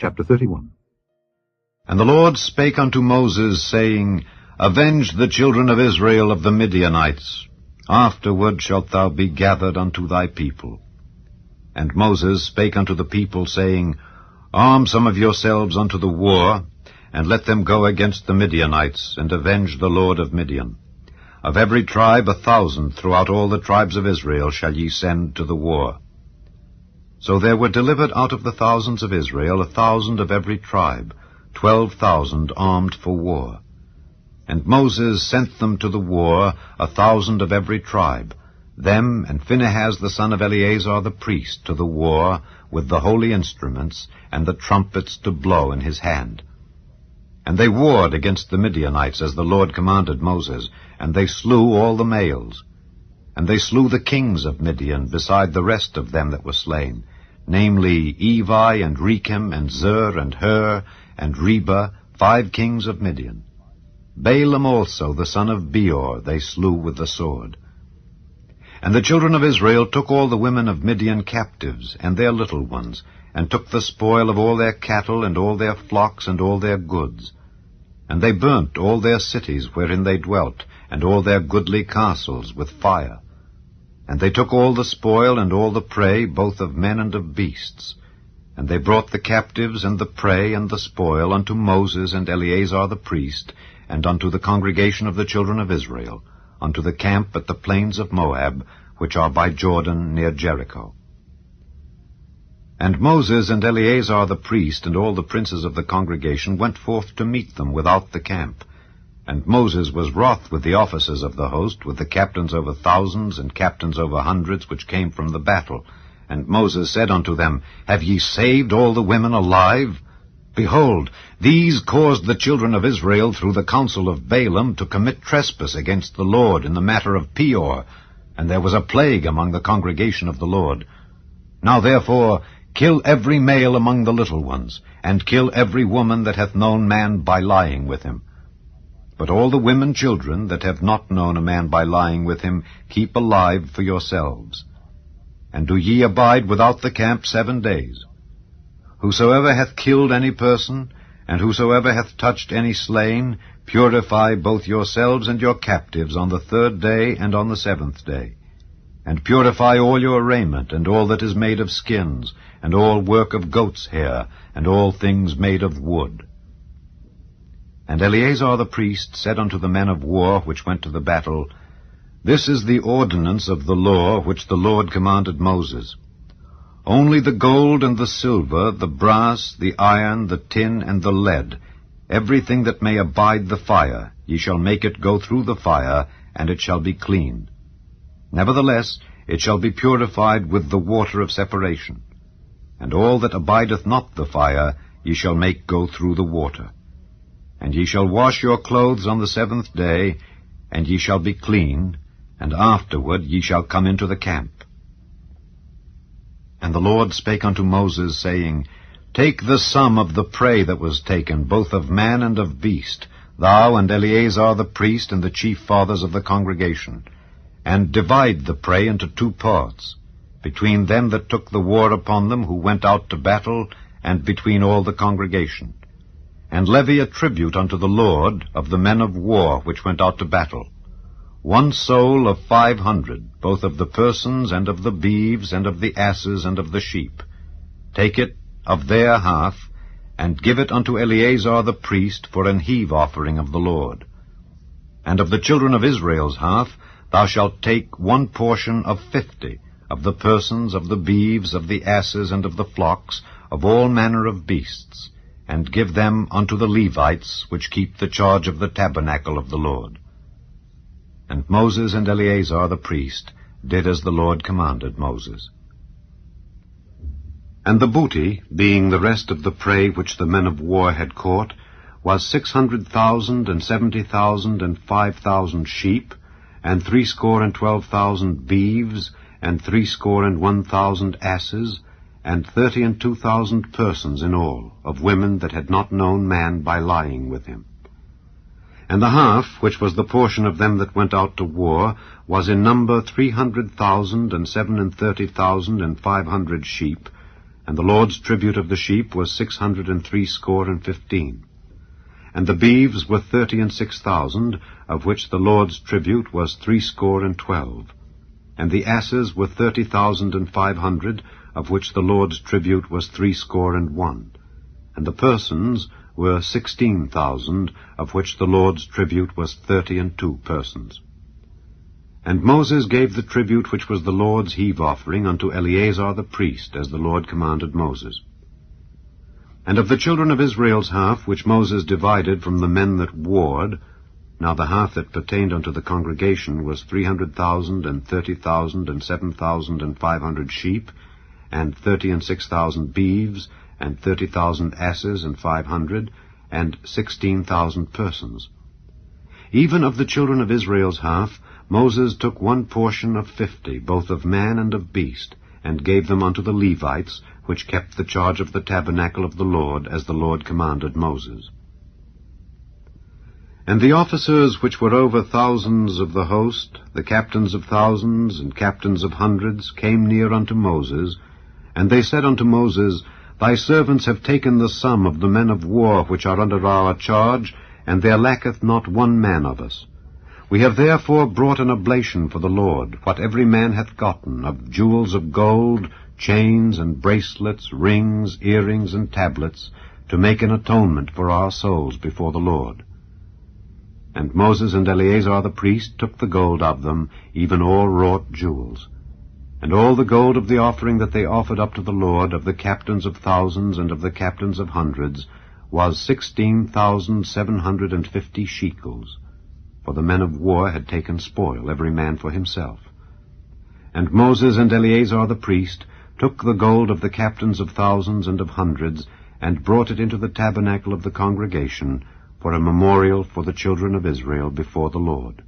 Chapter 31. And the Lord spake unto Moses, saying, Avenge the children of Israel of the Midianites. Afterward shalt thou be gathered unto thy people. And Moses spake unto the people, saying, Arm some of yourselves unto the war, and let them go against the Midianites, and avenge the lord of Midian. Of every tribe 1,000 throughout all the tribes of Israel shall ye send to the war. So there were delivered out of the thousands of Israel 1,000 of every tribe, 12,000 armed for war. And Moses sent them to the war, 1,000 of every tribe, them and Phinehas the son of Eleazar the priest to the war, with the holy instruments, and the trumpets to blow in his hand. And they warred against the Midianites, as the Lord commanded Moses, and they slew all the males. And they slew the kings of Midian, beside the rest of them that were slain, namely Evi, and Rechem, and Zur, and Hur, and Reba, 5 kings of Midian. Balaam also, the son of Beor, they slew with the sword. And the children of Israel took all the women of Midian captives, and their little ones, and took the spoil of all their cattle, and all their flocks, and all their goods. And they burnt all their cities wherein they dwelt, and all their goodly castles with fire. And they took all the spoil and all the prey, both of men and of beasts. And they brought the captives and the prey and the spoil unto Moses and Eleazar the priest, and unto the congregation of the children of Israel, unto the camp at the plains of Moab, which are by Jordan near Jericho. And Moses and Eleazar the priest and all the princes of the congregation went forth to meet them without the camp. And Moses was wroth with the officers of the host, with the captains over thousands and captains over hundreds, which came from the battle. And Moses said unto them, Have ye saved all the women alive? Behold, these caused the children of Israel through the counsel of Balaam to commit trespass against the Lord in the matter of Peor, and there was a plague among the congregation of the Lord. Now therefore kill every male among the little ones, and kill every woman that hath known man by lying with him. But all the women children that have not known a man by lying with him, keep alive for yourselves. And do ye abide without the camp 7 days. Whosoever hath killed any person, and whosoever hath touched any slain, purify both yourselves and your captives on the 3rd day and on the 7th day. And purify all your raiment, and all that is made of skins, and all work of goat's hair, and all things made of wood. And Eleazar the priest said unto the men of war which went to the battle, This is the ordinance of the law which the Lord commanded Moses. Only the gold and the silver, the brass, the iron, the tin, and the lead, everything that may abide the fire, ye shall make it go through the fire, and it shall be clean. Nevertheless, it shall be purified with the water of separation. And all that abideth not the fire, ye shall make go through the water. And ye shall wash your clothes on the 7th day, and ye shall be clean, and afterward ye shall come into the camp. And the Lord spake unto Moses, saying, Take the sum of the prey that was taken, both of man and of beast, thou and Eleazar the priest and the chief fathers of the congregation, and divide the prey into 2 parts, between them that took the war upon them who went out to battle, and between all the congregation. And levy a tribute unto the Lord of the men of war which went out to battle, 1 soul of 500, both of the persons, and of the beeves, and of the asses, and of the sheep. Take it of their half, and give it unto Eleazar the priest for an heave offering of the Lord. And of the children of Israel's half thou shalt take 1 portion of 50, of the persons, of the beeves, of the asses, and of the flocks, of all manner of beasts, and give them unto the Levites, which keep the charge of the tabernacle of the Lord. And Moses and Eleazar the priest did as the Lord commanded Moses. And the booty, being the rest of the prey which the men of war had caught, was 600,000 and 70,000 and 5,000 sheep, and 62,000 beeves, and 61,000 asses, and 32,000 persons in all, of women that had not known man by lying with him. And the half, which was the portion of them that went out to war, was in number 300,000 and 37,500 sheep, And the Lord's tribute of the sheep was 660. And the beeves were 36,000, of which the Lord's tribute was 312. And the asses were 30,500, of which the Lord's tribute was 301. And the persons were 16,000, of which the Lord's tribute was 32 persons. And Moses gave the tribute which was the Lord's heave offering unto Eleazar the priest, as the Lord commanded Moses. And of the children of Israel's half, which Moses divided from the men that warred, now the half that pertained unto the congregation was 300,000, and 30,000, and 7,500 sheep, and 36,000 beeves, and 30,000 asses, and 500, and 16,000 persons. Even of the children of Israel's half, Moses took one portion of 50, both of man and of beast, and gave them unto the Levites, which kept the charge of the tabernacle of the Lord, as the Lord commanded Moses. And the officers which were over thousands of the host, the captains of thousands, and captains of hundreds, came near unto Moses, and they said unto Moses, Thy servants have taken the sum of the men of war which are under our charge, and there lacketh not one man of us. We have therefore brought an oblation for the Lord, what every man hath gotten, of jewels of gold, chains and bracelets, rings, earrings, and tablets, to make an atonement for our souls before the Lord. And Moses and Eleazar the priest took the gold of them, even all wrought jewels. And all the gold of the offering that they offered up to the Lord, of the captains of thousands and of the captains of hundreds, was 16,750 shekels. For the men of war had taken spoil, every man for himself. And Moses and Eleazar the priest took the gold of the captains of thousands and of hundreds, and brought it into the tabernacle of the congregation, for a memorial for the children of Israel before the Lord.